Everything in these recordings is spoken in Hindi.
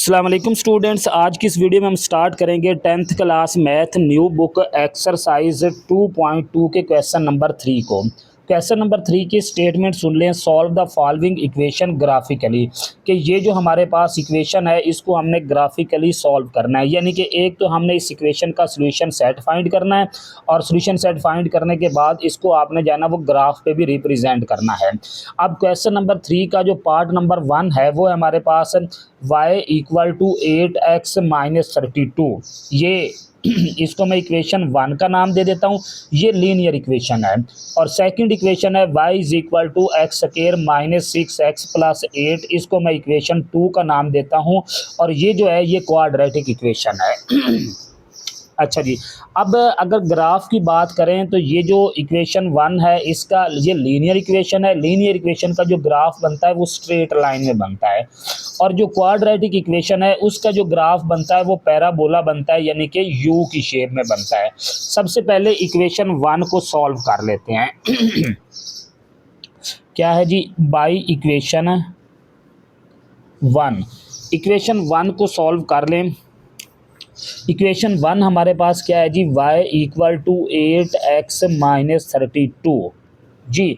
अस्सलाम वालेकुम स्टूडेंट्स। आज की इस वीडियो में हम स्टार्ट करेंगे 10th class math new book exercise 2.2 के क्वेश्चन नंबर 3 को। क्वेश्चन नंबर 3 की स्टेटमेंट सुन लें। Solve the following equation graphically, कि ये जो हमारे पास इक्वेशन है इसको हमने ग्राफिकली सॉल्व करना है, यानी कि एक तो हमने इस इक्वेशन का सोल्यूशन सेट फाइंड करना है और सोल्यूशन सेट फाइंड करने के बाद इसको आपने जाना वो ग्राफ पे भी रिप्रेजेंट करना है। अब क्वेश्चन नंबर 3 का जो पार्ट नंबर 1 है वो है हमारे पास y equal to 8x minus 32। ये इसको मैं इक्वेशन 1 का नाम दे देता हूँ, ये लीनियर इक्वेशन है। और सेकंड इक्वेशन है y is equal to x square minus 6x plus 8, इसको मैं इक्वेशन 2 का नाम देता हूँ। और ये जो है ये क्वाड्रेटिक इक्वेशन है। अच्छा जी, अब अगर ग्राफ की बात करें तो ये जो इक्वेशन 1 है इसका ये लीनियर इक्वेशन है। लीनियर इक्वेशन का जो ग्राफ बनता है वो स्ट्रेट लाइन में बनता है, और जो क्वाड्रेटिक इक्वेशन है उसका जो ग्राफ बनता है वो पैराबोला बनता है, यानी कि यू की शेप में बनता है। सबसे पहले इक्वेशन 1 को सॉल्व कर लेते हैं। क्या है जी, बाई इक्वेशन 1, इक्वेशन 1 को सॉल्व कर लें। इक्वेशन 1 हमारे पास क्या है जी, y equal to 8x minus 32 जी।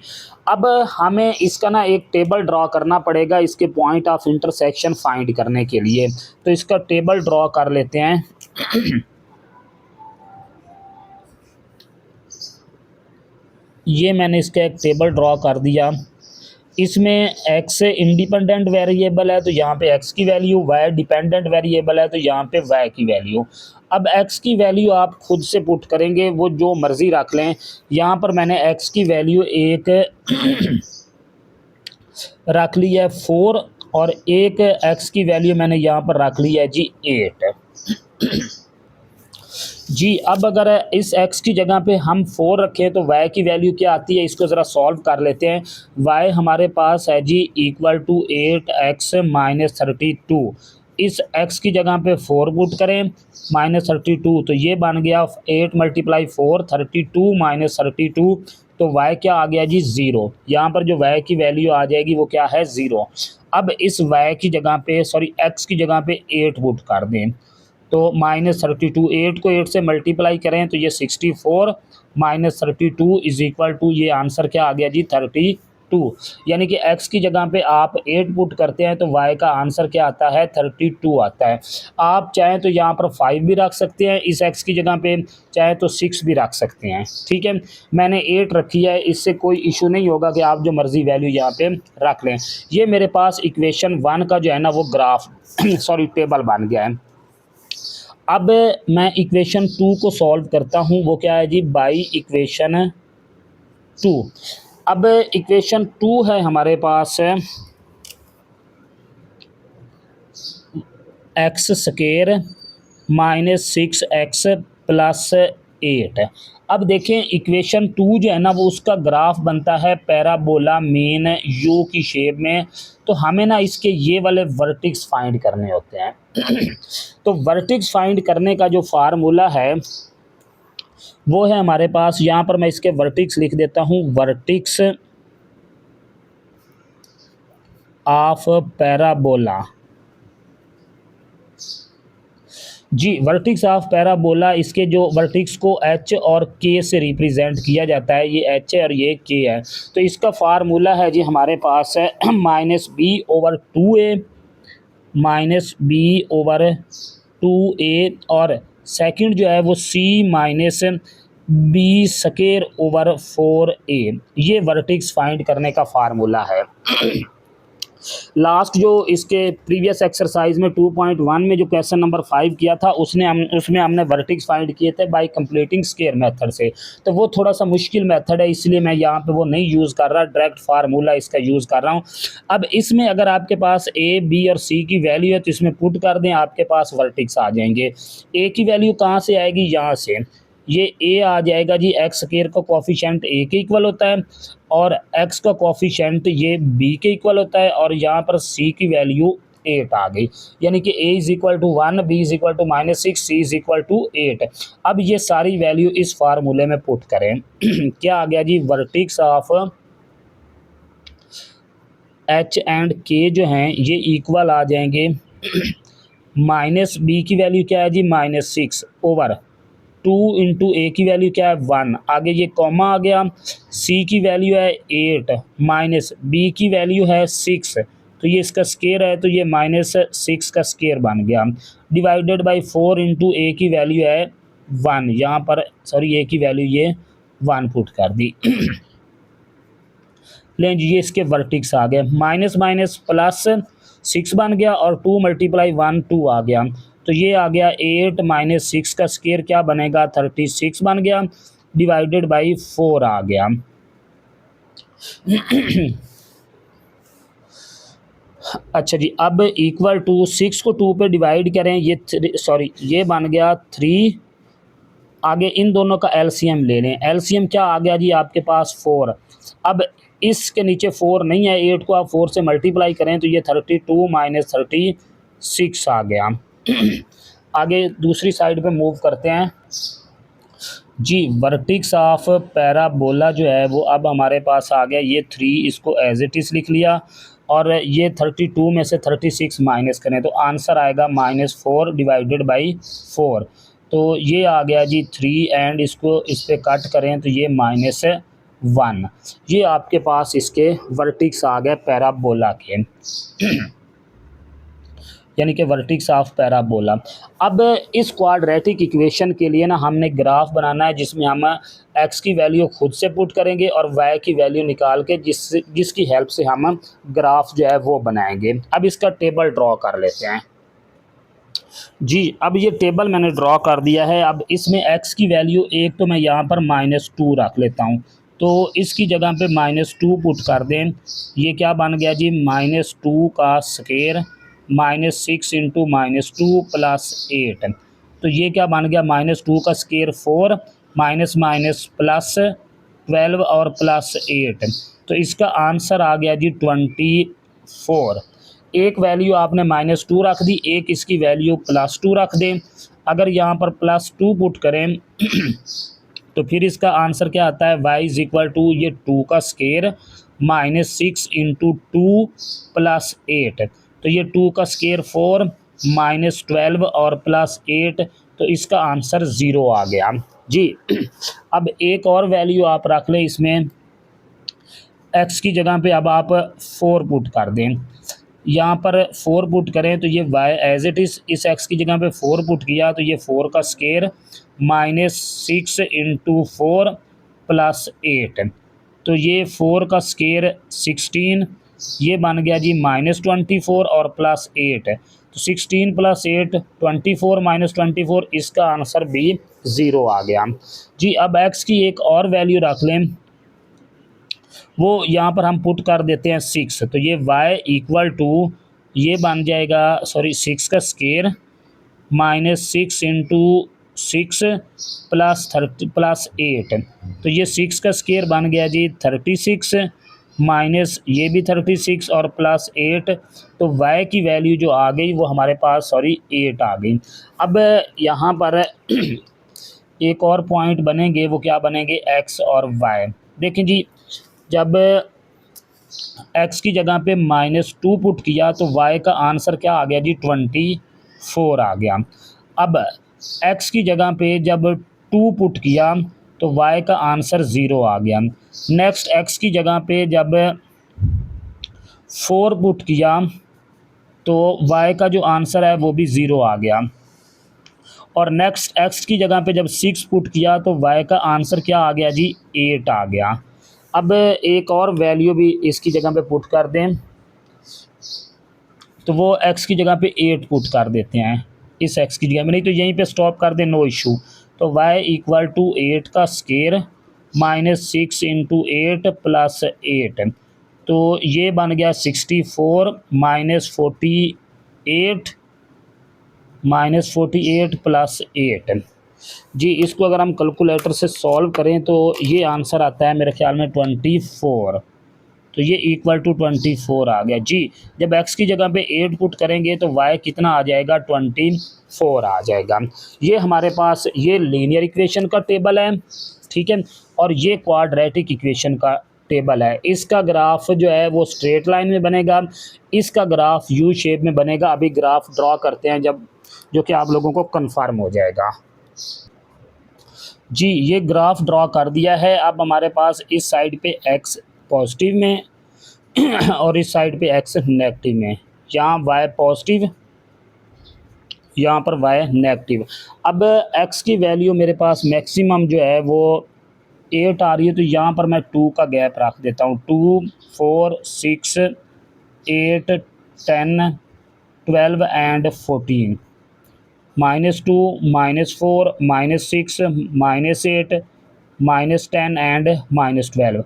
अब हमें इसका ना एक टेबल ड्रॉ करना पड़ेगा इसके पॉइंट ऑफ इंटरसेक्शन फाइंड करने के लिए, तो इसका टेबल ड्रॉ कर लेते हैं। ये मैंने इसका एक टेबल ड्रॉ कर दिया। इसमें x इंडिपेंडेंट वेरिएबल है तो यहाँ पे x की वैल्यू, y डिपेंडेंट वेरिएबल है तो यहाँ पे y की वैल्यू। अब x की वैल्यू आप खुद से पुट करेंगे, वो जो मर्ज़ी रख लें। यहाँ पर मैंने x की वैल्यू एक रख ली है 4, और एक x की वैल्यू मैंने यहाँ पर रख ली है जी 8 जी। अब अगर इस x की जगह पे हम 4 रखें तो y की वैल्यू क्या आती है, इसको ज़रा सॉल्व कर लेते हैं। y हमारे पास है जी इक्वल टू 8x माइनस 32। इस x की जगह पे 4 पुट करें माइनस 32, तो ये बन गया 8 मल्टीप्लाई 4 32 माइनस 32, तो y क्या आ गया जी 0। यहाँ पर जो y की वैल्यू आ जाएगी वो क्या है 0। अब इस y की जगह पे x की जगह पे 8 पुट कर दें, तो माइनस 32, 8 को 8 से मल्टीप्लाई करें तो ये 64 माइनस 32 इज इक्वल टू, ये आंसर क्या आ गया जी 32। यानी कि x की जगह पे आप 8 पुट करते हैं तो y का आंसर क्या आता है 32 आता है। आप चाहें तो यहाँ पर 5 भी रख सकते हैं इस x की जगह पे, चाहे तो 6 भी रख सकते हैं। ठीक है, मैंने 8 रखी है, इससे कोई इशू नहीं होगा कि आप जो मर्ज़ी वैल्यू यहाँ पे रख लें। ये मेरे पास इक्वेशन 1 का जो है ना वो ग्राफ टेबल बन गया है। अब मैं इक्वेशन 2 को सॉल्व करता हूँ, वो क्या है जी, बाई इक्वेशन 2। अब इक्वेशन 2 है हमारे पास x square minus 6x plus 8। अब देखें इक्वेशन 2 जो है ना वो उसका ग्राफ बनता है पैराबोला मेन यू की शेप में, तो हमें ना इसके ये वाले वर्टिक्स फाइंड करने होते हैं। तो वर्टिक्स फाइंड करने का जो फार्मूला है वो है हमारे पास, यहाँ पर मैं इसके वर्टिक्स लिख देता हूँ, वर्टिक्स ऑफ पैराबोला जी। वर्टिक्स ऑफ पैराबोला, इसके जो वर्टिक्स को h और k से रिप्रेजेंट किया जाता है, ये h है और ये k है। तो इसका फार्मूला है जी हमारे पास है minus b over 2a minus b over 2a, और सेकंड जो है वो c minus b square over 4a। ये वर्टिक्स फाइंड करने का फार्मूला है। लास्ट जो इसके प्रीवियस एक्सरसाइज में 2.1 में जो क्वेश्चन नंबर 5 किया था उसमें हमने वर्टिक्स फाइंड किए थे बाय कंप्लीटिंग स्क्वायर मेथड से, तो वो थोड़ा सा मुश्किल मेथड है, इसलिए मैं यहाँ पे वो नहीं यूज़ कर रहा, डायरेक्ट फार्मूला इसका यूज़ कर रहा हूँ। अब इसमें अगर आपके पास ए बी और सी की वैल्यू है तो इसमें पुट कर दें, आपके पास वर्टिक्स आ जाएंगे। ए की वैल्यू कहाँ से आएगी, यहाँ से, ये ए आ जाएगा जी, एक्स स्क्वायर का कोफिशिएंट ए के इक्वल होता है और एक्स का कोफिशिएंट ये बी के इक्वल होता है, और यहाँ पर सी की वैल्यू 8 आ गई, यानी कि a is equal to 1, b is equal to -6, c is equal to 8। अब ये सारी वैल्यू इस फार्मूले में पुट करें। क्या आ गया जी, वर्टिक्स ऑफ एच एंड के जो हैं ये इक्वल आ जाएंगे माइनस बी की वैल्यू क्या है जी -6 ओवर 2 इंटू ए की वैल्यू क्या है 1, आगे ये कॉमा आ गया, सी की वैल्यू है 8 माइनस बी की वैल्यू है 6, तो ये इसका स्केयर है तो ये -6 का स्केयर बन गया, डिवाइडेड बाई 4 इंटू ए की वैल्यू है 1, यहाँ पर सॉरी ए की वैल्यू ये 1 पुट कर दी। लें जी ये इसके वर्टिक्स आ गए, माइनस माइनस प्लस 6 बन गया और 2 मल्टीप्लाई 1 2 आ गया, तो ये आ गया 8 माइनस 6 का स्केयर क्या बनेगा 36 बन गया, डिवाइडेड बाई 4 आ गया। अच्छा जी, अब इक्वल टू 6 को 2 पे डिवाइड करें, ये बन गया 3, आगे इन दोनों का एलसीएम ले लें, एलसीएम क्या आ गया जी आपके पास 4, अब इसके नीचे 4 नहीं है, 8 को आप 4 से मल्टीप्लाई करें तो ये 32 माइनस 36 आ गया। आगे दूसरी साइड पे मूव करते हैं जी, वर्टिक्स ऑफ पैराबोला जो है वो अब हमारे पास आ गया, ये 3 इसको एज इट इज़ लिख लिया और ये 32 में से 36 माइनस करें तो आंसर आएगा -4 डिवाइडेड बाई 4, तो ये आ गया जी 3 एंड इसको इस पर कट करें तो ये -1, ये आपके पास इसके वर्टिक्स आ गए पैराबोला के। यानी कि वर्टिक्स ऑफ पैराबोला। अब इस क्वाड्रेटिक इक्वेशन के लिए ना हमने ग्राफ बनाना है जिसमें हम एक्स की वैल्यू खुद से पुट करेंगे और वाई की वैल्यू निकाल के जिसकी हेल्प से हम ग्राफ जो है वो बनाएंगे। अब इसका टेबल ड्रॉ कर लेते हैं जी। अब ये टेबल मैंने ड्रॉ कर दिया है। अब इसमें एक्स की वैल्यू एक तो मैं यहाँ पर -2 रख लेता हूँ, तो इसकी जगह पे -2 पुट कर दें, ये क्या बन गया जी -2 का स्क्वायर -6 इंटू -2 प्लस 8, तो ये क्या बन गया -2 का स्क्वायर 4 माइनस माइनस प्लस 12 और प्लस 8, तो इसका आंसर आ गया जी 24। एक वैल्यू आपने -2 रख दी, एक इसकी वैल्यू +2 रख दें। अगर यहाँ पर +2 पुट करें तो फिर इसका आंसर क्या आता है y इज इक्वल टू ये 2 का स्क्वायर -6 इंटू 2 प्लस 8, तो ये 2 का स्क्वायर 4 -12 और प्लस 8, तो इसका आंसर 0 आ गया जी। अब एक और वैल्यू आप रख लें इसमें, x की जगह पे अब आप 4 पुट कर दें, यहाँ पर 4 पुट करें तो ये y एज इट इज़, इस x की जगह पे 4 पुट किया तो ये 4 का स्क्वायर -6 इंटू 4 प्लस 8, तो ये 4 का स्क्वायर 16, ये बन गया जी -24 और प्लस 8, तो 16 प्लस 8 24 -24, इसका आंसर भी 0 आ गया जी। अब x की एक और वैल्यू रख लें, वो यहाँ पर हम पुट कर देते हैं 6, तो ये y इक्वल टू ये बन जाएगा 6 का स्क्वायर -6 इंटू 6 प्लस 8, तो ये 6 का स्क्वायर बन गया जी 36 माइनस ये भी 36 और प्लस 8, तो y की वैल्यू जो आ गई वो हमारे पास 8 आ गई। अब यहाँ पर एक और पॉइंट बनेंगे, वो क्या बनेंगे x और y। देखें जी, जब x की जगह पे -2 पुट किया तो y का आंसर क्या आ गया जी 24 आ गया। अब x की जगह पे जब 2 पुट किया तो y का आंसर 0 आ गया। नेक्स्ट x की जगह पे जब 4 पुट किया तो y का जो आंसर है वो भी 0 आ गया। और नेक्स्ट x की जगह पे जब 6 पुट किया तो y का आंसर क्या आ गया जी 8 आ गया। अब एक और वैल्यू भी इसकी जगह पे पुट कर दें, तो वो x की जगह पे 8 पुट कर देते हैं इस x की जगह में, नहीं तो यहीं पे स्टॉप कर दें, नो इशू। तो y इक्वल टू 8 का स्क्वायर -6 इंटू 8 प्लस 8, तो ये बन गया 64 -48 प्लस 8 जी। इसको अगर हम कैलकुलेटर से सॉल्व करें तो ये आंसर आता है मेरे ख्याल में 24, तो ये इक्वल टू 24 आ गया जी। जब x की जगह पे 8 पुट करेंगे तो y कितना आ जाएगा 24 आ जाएगा। ये हमारे पास ये लीनियर इक्वेशन का टेबल है, ठीक है, और ये क्वाड्रेटिक इक्वेशन का टेबल है, इसका ग्राफ जो है वो स्ट्रेट लाइन में बनेगा, इसका ग्राफ यू शेप में बनेगा। अभी ग्राफ ड्रॉ करते हैं जब, जो कि आप लोगों को कंफर्म हो जाएगा। जी ये ग्राफ ड्रॉ कर दिया है। अब हमारे पास इस साइड पे एक्स पॉजिटिव में और इस साइड पे एक्स नेगेटिव में, यहाँ वाई पॉजिटिव, यहाँ पर वाई नेगेटिव। अब एक्स की वैल्यू मेरे पास मैक्सिमम जो है वो 8 आ रही है, तो यहाँ पर मैं 2 का गैप रख देता हूँ। 2, 4, 6, 8, 10, 12 एंड 14, -2, -4, -6, -8, -10 एंड -12।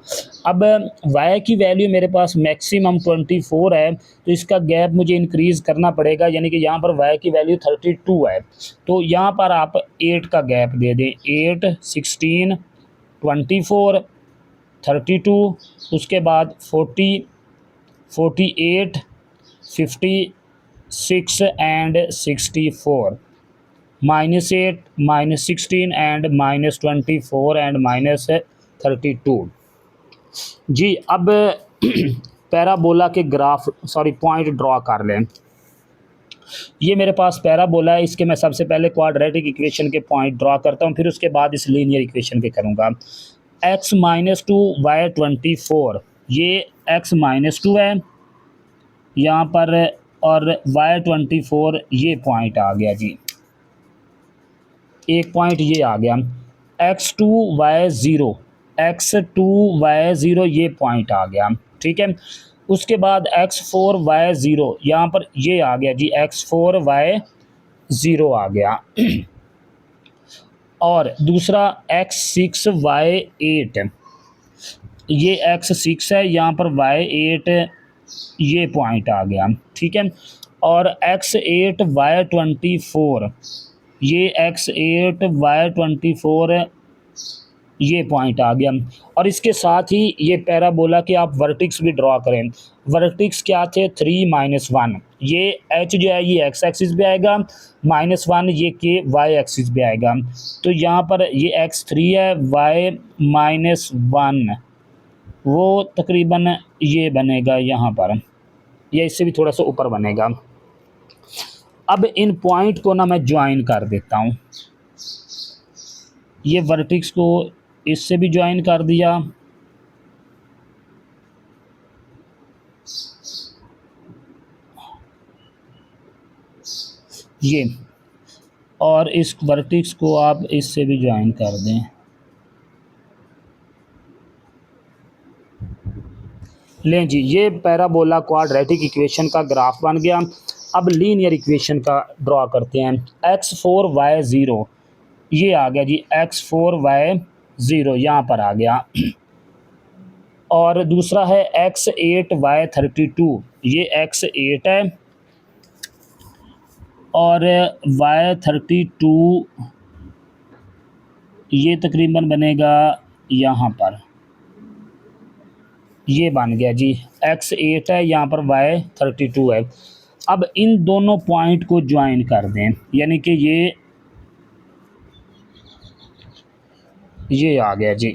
अब y की वैल्यू मेरे पास मैक्सिमम 24 है, तो इसका गैप मुझे इंक्रीज़ करना पड़ेगा, यानी कि यहाँ पर y की वैल्यू 32 है, तो यहाँ पर आप 8 का गैप दे दें। 8, 16, 24, 32, उसके बाद 40, 48, 56 एंड 64, -8, -16 एंड -24 एंड -32। जी अब पैराबोला के पॉइंट ड्रॉ कर लें। ये मेरे पास पैराबोला है, इसके मैं सबसे पहले क्वाड्रेटिक इक्वेशन के पॉइंट ड्रॉ करता हूँ, फिर उसके बाद इस लीनियर इक्वेशन के करूँगा। x - 2 y 24, ये x - 2 है यहाँ पर, और y 24 ये पॉइंट आ गया जी, एक पॉइंट ये आ गया। x2 y 0, x2 y 0 ये पॉइंट आ गया, ठीक है। उसके बाद x4 y 0, यहाँ पर ये आ गया जी, x4 y 0 आ गया। और दूसरा x6 y 8, ये x6 है, यहाँ पर y 8 ये पॉइंट आ गया, ठीक है। और x8 y 24, ये x8 y 24 ये पॉइंट आ गया। और इसके साथ ही ये पैराबोला के आप वर्टिक्स भी ड्रॉ करें। वर्टिक्स क्या थे? 3 - 1, ये h जो है ये x एक्सिस पे आएगा, -1 ये k y एक्सिस पे आएगा। तो यहाँ पर ये x3 है, y -1 वो तकरीबन ये बनेगा यहाँ पर, या इससे भी थोड़ा सा ऊपर बनेगा। अब इन पॉइंट को ना मैं ज्वाइन कर देता हूँ, ये वर्टिक्स को इससे भी ज्वाइन कर दिया, ये, और इस वर्टिक्स को आप इससे भी ज्वाइन कर दें। लें जी, ये पैराबोला क्वाड्रेटिक इक्वेशन का ग्राफ बन गया। अब लीनियर इक्वेशन का ड्रॉ करते हैं। x4 y 0 ये आ गया जी, x4 y 0 यहाँ पर आ गया। और दूसरा है x8 y 32, ये x8 है और y 32 ये तकरीबन बनेगा यहाँ पर, ये बन गया जी, x8 है, यहाँ पर y 32 है। अब इन दोनों पॉइंट को ज्वाइन कर दें, यानी कि ये आ गया जी।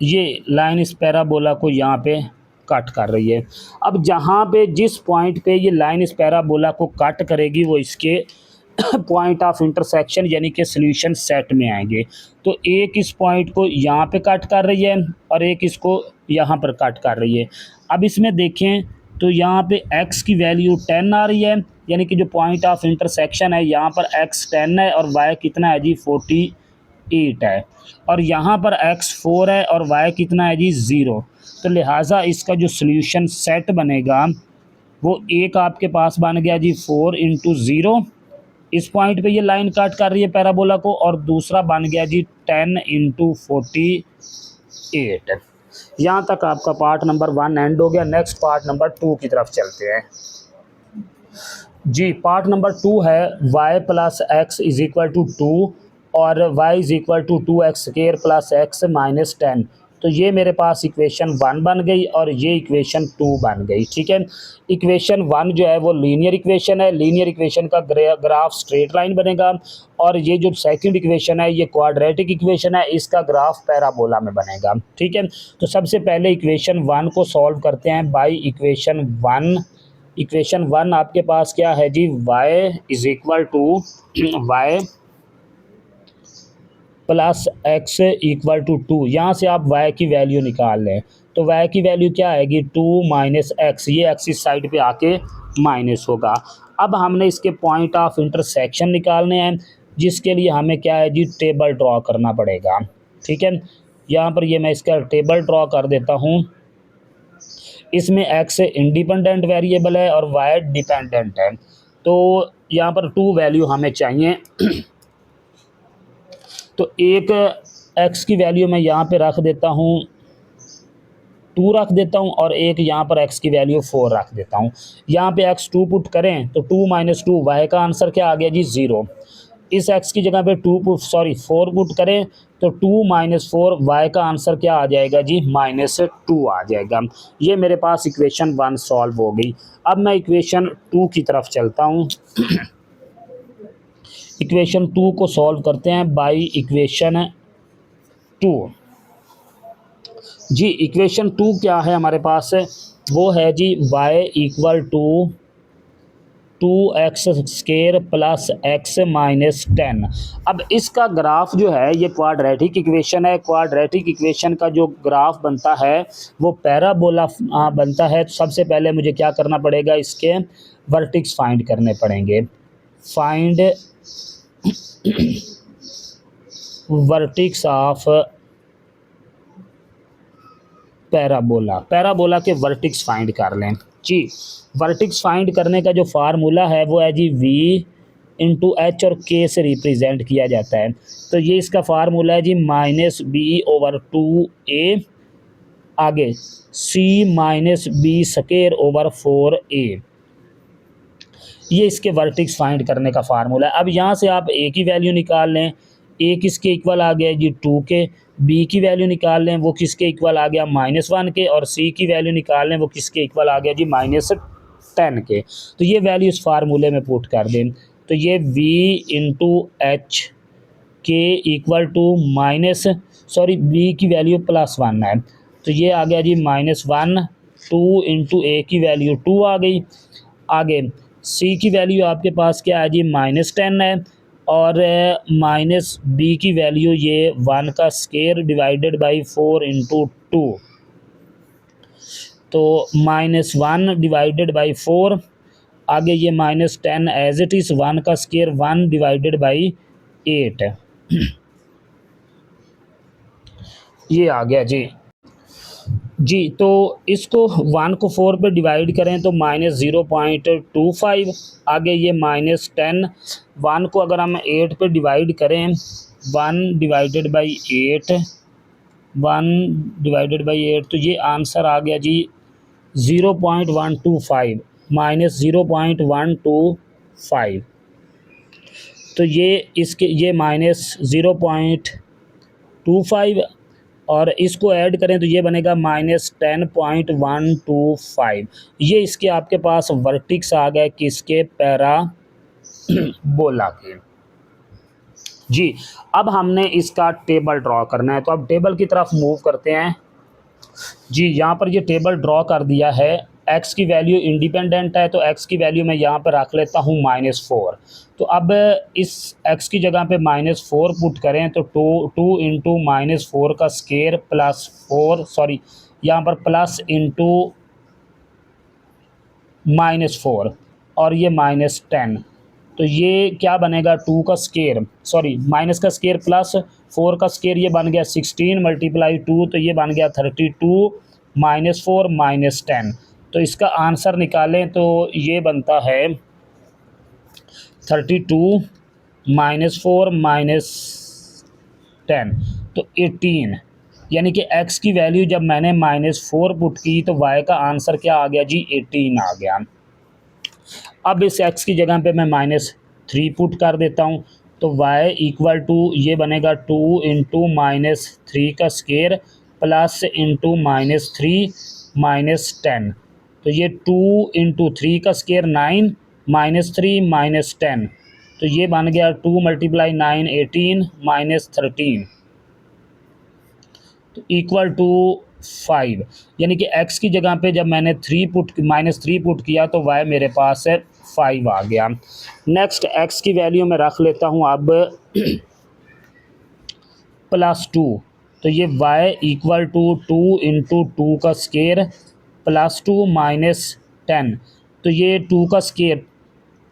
ये लाइन इस पैराबोला को यहाँ पे कट कर रही है। अब जहाँ पे जिस पॉइंट पे ये लाइन इस पैराबोला को कट करेगी वो इसके पॉइंट ऑफ इंटरसेक्शन यानी कि सॉल्यूशन सेट में आएंगे। तो एक इस पॉइंट को यहाँ पे कट कर रही है और एक इसको यहाँ पर कट कर रही है। अब इसमें देखें तो यहाँ पे x की वैल्यू 10 आ रही है, यानी कि जो पॉइंट ऑफ इंटरसेक्शन है यहाँ पर x 10 है और y कितना है जी 48 है, और यहाँ पर x 4 है और y कितना है जी 0। तो लिहाजा इसका जो सॉल्यूशन सेट बनेगा वो एक आपके पास बन गया जी 4 × 0, इस पॉइंट पे ये लाइन कट कर रही है पैराबोला को, और दूसरा बन गया जी 10 × 48। यहाँ तक आपका पार्ट नंबर 1 एंड हो गया। नेक्स्ट पार्ट नंबर 2 की तरफ चलते हैं जी। पार्ट नंबर 2 है y + x = 2 और y = 2x² + x - 10। तो ये मेरे पास इक्वेशन 1 बन गई और ये इक्वेशन 2 बन गई। ठीक है, इक्वेशन 1 जो है वो लीनियर इक्वेशन है, लीनियर इक्वेशन का ग्राफ स्ट्रेट लाइन बनेगा, और ये जो सेकंड इक्वेशन है ये क्वाड्रेटिक इक्वेशन है, इसका ग्राफ पैराबोला में बनेगा। ठीक है, तो सबसे पहले इक्वेशन 1 को सॉल्व करते हैं बाई इक्वेशन 1। इक्वेशन 1 आपके पास क्या है जी, y is equal to y plus x equal to 2। यहाँ से आप y की वैल्यू निकाल लें, तो y की वैल्यू क्या आएगी, 2 माइनस एक्स, ये एक्स इस साइड पे आके माइनस होगा। अब हमने इसके पॉइंट ऑफ इंटरसेक्शन निकालने हैं, जिसके लिए हमें क्या है जी, टेबल ड्रॉ करना पड़ेगा। ठीक है, यहाँ पर ये मैं इसका टेबल ड्रॉ कर देता हूँ। इसमें x इंडिपेंडेंट वेरिएबल है और y डिपेंडेंट है, तो यहाँ पर 2 वैल्यू हमें चाहिए। तो एक x की वैल्यू मैं यहाँ पे रख देता हूँ, 2 रख देता हूँ, और एक यहाँ पर x की वैल्यू 4 रख देता हूँ। यहाँ पे x 2 पुट करें तो 2 माइनस 2, y का आंसर क्या आ गया जी, 0। इस x की जगह पे 4 पुट करें तो 2 माइनस 4, y का आंसर क्या आ जाएगा जी, -2 आ जाएगा। ये मेरे पास इक्वेशन 1 सॉल्व हो गई। अब मैं इक्वेशन 2 की तरफ चलता हूँ। इक्वेशन 2 को सॉल्व करते हैं बाई इक्वेशन 2। जी इक्वेशन 2 क्या है हमारे पास, वो है जी y equal to 2x square plus x minus 10। अब इसका ग्राफ जो है ये क्वाड्रेटिक इक्वेशन है, क्वाड्रेटिक इक्वेशन का जो ग्राफ बनता है वो पैराबोला बनता है। तो सबसे पहले मुझे क्या करना पड़ेगा, इसके वर्टिक्स फाइंड करने पड़ेंगे। Find vertices of parabola, parabola के वर्टिक्स फाइंड कर लें जी। वर्टिक्स फाइंड करने का जो फार्मूला है वो है जी v इंटू एच और k से रिप्रेजेंट किया जाता है। तो ये इसका फार्मूला है जी -b/2a, आगे c minus b square over 4a। ये इसके वर्टिक्स फाइंड करने का फार्मूला है। अब यहाँ से आप a की वैल्यू निकाल लें, a किसके इक्वल आ गया जी 2 के, b की वैल्यू निकाल लें, वो किसके इक्वल आ गया -1 के, और c की वैल्यू निकाल लें, वो किसके इक्वल आ गया जी -10 के। तो ये वैल्यू इस फार्मूले में पुट कर दें, तो ये v इंटू एच के इक्वल टू b की वैल्यू +1 है, तो ये आ गया जी -1, 2 इंटू a की वैल्यू 2 आ गई। आगे c की वैल्यू आपके पास क्या है जी -10 है, और माइनस b की वैल्यू ये 1 का स्क्वायर डिवाइडेड बाई 4 इंटू 2, तो -1 डिवाइडेड बाई 4, आगे ये -10 एज इट इज़, 1 का स्क्वायर 1 डिवाइडेड बाई 8, ये आ गया जी। तो इसको 1 को 4 पे डिवाइड करें तो -0.25, आगे ये -10, 1 को अगर हम 8 पे डिवाइड करें, 1 डिवाइडेड बाई 8, 1 डिवाइडेड बाई 8, तो ये आंसर आ गया जी 0.125, -0.125। तो ये इसके ये -0.25 और इसको ऐड करें तो ये बनेगा -10.125। ये इसके आपके पास वर्टिक्स आ गए किसके, पैराबोला के जी। अब हमने इसका टेबल ड्रॉ करना है, तो अब टेबल की तरफ मूव करते हैं जी। यहाँ पर ये टेबल ड्रॉ कर दिया है, x की वैल्यू इंडिपेंडेंट है, तो x की वैल्यू मैं यहाँ पर रख लेता हूँ -4। तो अब इस x की जगह पे -4 पुट करें तो 2 इंटू -4 का स्क्वायर प्लस 4, सॉरी यहाँ पर प्लस इंटू -4 और ये -10, तो ये क्या बनेगा, 2 का स्क्वायर, सॉरी माइनस का स्क्वायर प्लस 4 का स्क्वायर, ये बन गया 16 मल्टीप्लाई 2, तो ये बन गया 32 -4 -10। तो इसका आंसर निकालें तो ये बनता है 32 -4 -10, तो 18, यानी कि x की वैल्यू जब मैंने -4 पुट की तो y का आंसर क्या आ गया जी, 18 आ गया। अब इस x की जगह पे मैं -3 पुट कर देता हूँ, तो y इक्वल टू ये बनेगा 2 इंटू -3 का स्क्वायर प्लस इंटू -3 -10, तो ये 2 × 3 का स्केयर 9 -3 -10, तो ये बन गया 2 × 9 18 -13 तो इक्वल टू 5। यानी कि x की जगह पे जब मैंने -3 पुट किया तो y मेरे पास है 5 आ गया। नेक्स्ट x की वैल्यू मैं रख लेता हूँ अब +2, तो ये y इक्वल टू 2 × 2 का स्केयर +2 -10, तो ये 2 का स्केयर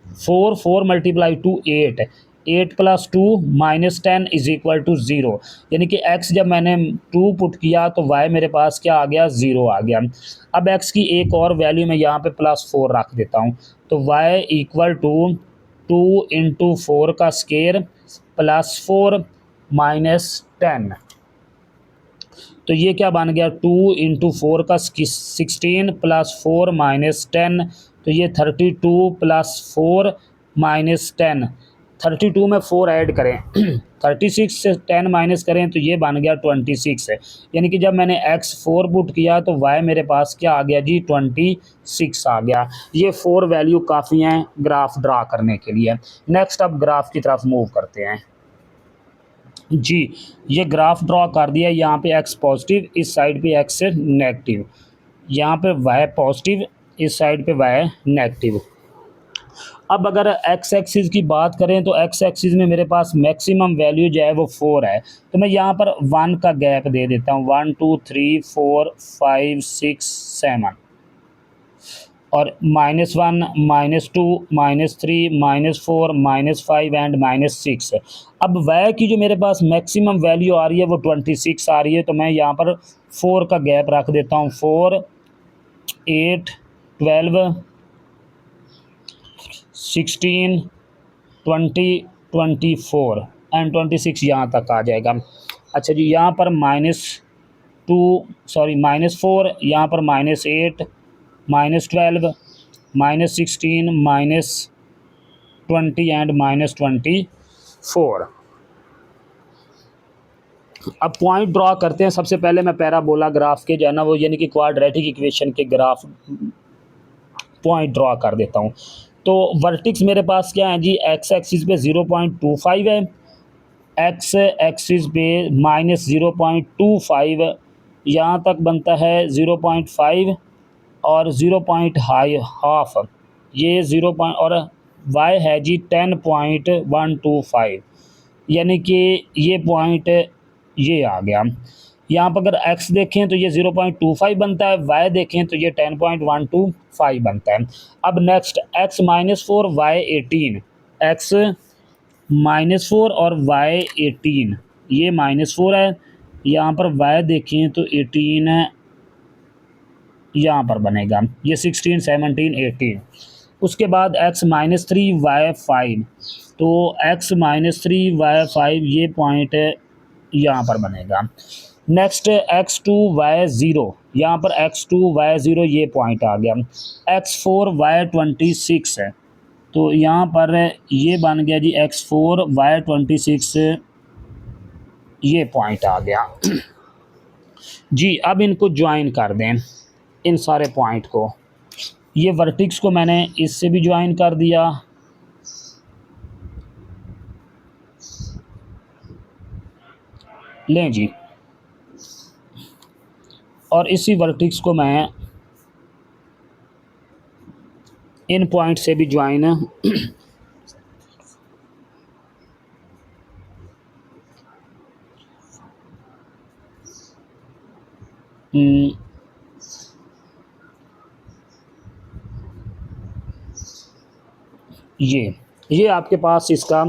4 4 × 2 8, 8 + 2 -10 इज इक्वल टू 0। यानी कि x जब मैंने 2 पुट किया तो y मेरे पास क्या आ गया, 0 आ गया। अब x की एक और वैल्यू मैं यहाँ पे +4 रख देता हूँ, तो y इक्वल टू 2 × 4 का स्केयर +4 -10, तो ये क्या बन गया 2 × 4 का 16 +4 -10, तो ये 32 +4 -10, 32 में 4 ऐड करें 36 से 10 माइनस करें तो ये बन गया 26 है। यानी कि जब मैंने x 4 पुट किया तो y मेरे पास क्या आ गया जी, 26 आ गया। ये 4 वैल्यू काफ़ी हैं ग्राफ ड्रा करने के लिए। नेक्स्ट अब ग्राफ की तरफ मूव करते हैं जी। ये ग्राफ ड्रॉ कर दिया, यहाँ पे x पॉजिटिव, इस साइड पे x नेगेटिव, यहाँ पे y पॉजिटिव, इस साइड पे y नेगेटिव। अब अगर x एक्सिस की बात करें तो x एक्सिस में मेरे पास मैक्सिमम वैल्यू जो है वो 4 है, तो मैं यहाँ पर 1 का गैप दे देता हूँ, 1 2 3 4 5 6 7 और -1 -2 -3 -4 -5 एंड -6। अब y की जो मेरे पास मैक्सिमम वैल्यू आ रही है वो 26 आ रही है, तो मैं यहाँ पर 4 का गैप रख देता हूँ, 4 8 12 16 20 24 एंड 26 यहाँ तक आ जाएगा। अच्छा जी, यहाँ पर -4, यहाँ पर -8 -12 -16 -20 एंड -24। अब पॉइंट ड्रॉ करते हैं। सबसे पहले मैं पैराबोला ग्राफ के जो है ना वो यानी कि क्वाड्रेटिक इक्वेशन के ग्राफ पॉइंट ड्रॉ कर देता हूँ। तो वर्टिक्स मेरे पास क्या है जी, x एक्सिस पे 0.25 है, x एक्सिस पे -0.25, यहाँ तक बनता है 0.5 और 0.5, ये 0 और y है जी 10.125, यानी कि ये पॉइंट ये आ गया। यहाँ पर अगर x देखें तो ये 0.25 बनता है, y देखें तो ये 10.125 बनता है। अब नेक्स्ट x -4 y 18, x -4 और y 18, ये -4 है, यहाँ पर y देखें तो 18 है, यहाँ पर बनेगा ये 16 17 18। उसके बाद x -3 y 5, तो x -3 y 5 ये पॉइंट यहाँ पर बनेगा। नेक्स्ट x2 y 0, यहाँ पर x2 y 0 ये पॉइंट आ गया। x4 y 26 है, तो यहाँ पर ये बन गया जी x4 y 26, ये पॉइंट आ गया जी। अब इनको ज्वाइन कर दें, इन सारे पॉइंट को, ये वर्टिक्स को मैंने इससे भी ज्वाइन कर दिया, लें जी, और इसी वर्टिक्स को मैं इन पॉइंट से भी ज्वाइन ये आपके पास इसका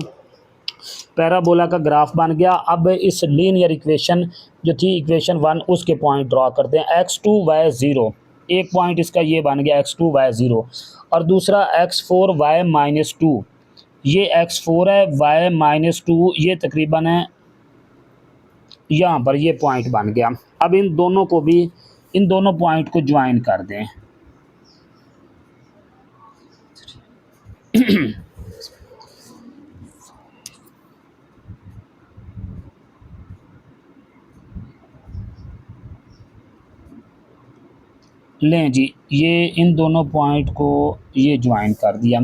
पैराबोला का ग्राफ बन गया। अब इस लीनियर इक्वेशन जो थी इक्वेशन 1 उसके पॉइंट ड्रॉ करते हैं। x2 y 0, एक पॉइंट इसका ये बन गया x2 y 0, और दूसरा x4 y -2, ये x4 है, y -2 ये तकरीबन है, यहाँ पर ये पॉइंट बन गया। अब इन दोनों को भी, इन दोनों पॉइंट को ज्वाइन कर दें लें जी, ये इन दोनों पॉइंट को ये ज्वाइन कर दिया,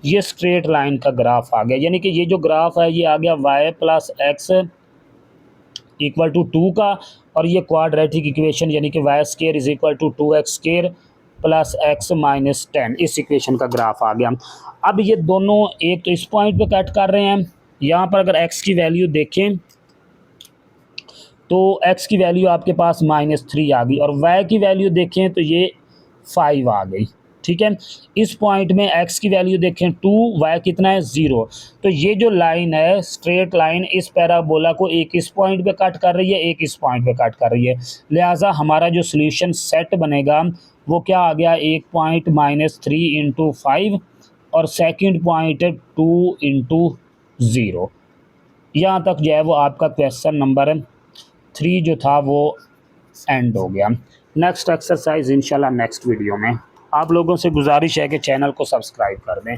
ये स्ट्रेट लाइन का ग्राफ आ गया। यानी कि ये जो ग्राफ है ये आ गया y plus x equal to 2 का, और ये क्वाड्रेटिक इक्वेशन यानी कि y square is equal to 2x square plus x minus 10, इस इक्वेशन का ग्राफ आ गया। अब ये दोनों एक तो इस पॉइंट पे कट कर रहे हैं, यहाँ पर अगर x की वैल्यू देखें तो x की वैल्यू आपके पास -3 आ गई, और y की वैल्यू देखें तो ये 5 आ गई। ठीक है, इस पॉइंट में x की वैल्यू देखें 2, y कितना है 0। तो ये जो लाइन है स्ट्रेट लाइन इस पैराबोला को एक इस पॉइंट पे कट कर रही है, एक इस पॉइंट पे कट कर रही है, लिहाजा हमारा जो सोल्यूशन सेट बनेगा वो क्या आ गया, एक पॉइंट -3 इंटू 5 और सेकेंड पॉइंट 2 इंटू 0। यहाँ तक जो है वो आपका क्वेश्चन नंबर 3 जो था वो एंड हो गया। नेक्स्ट एक्सरसाइज इंशाल्लाह नेक्स्ट वीडियो में। आप लोगों से गुजारिश है कि चैनल को सब्सक्राइब कर दें।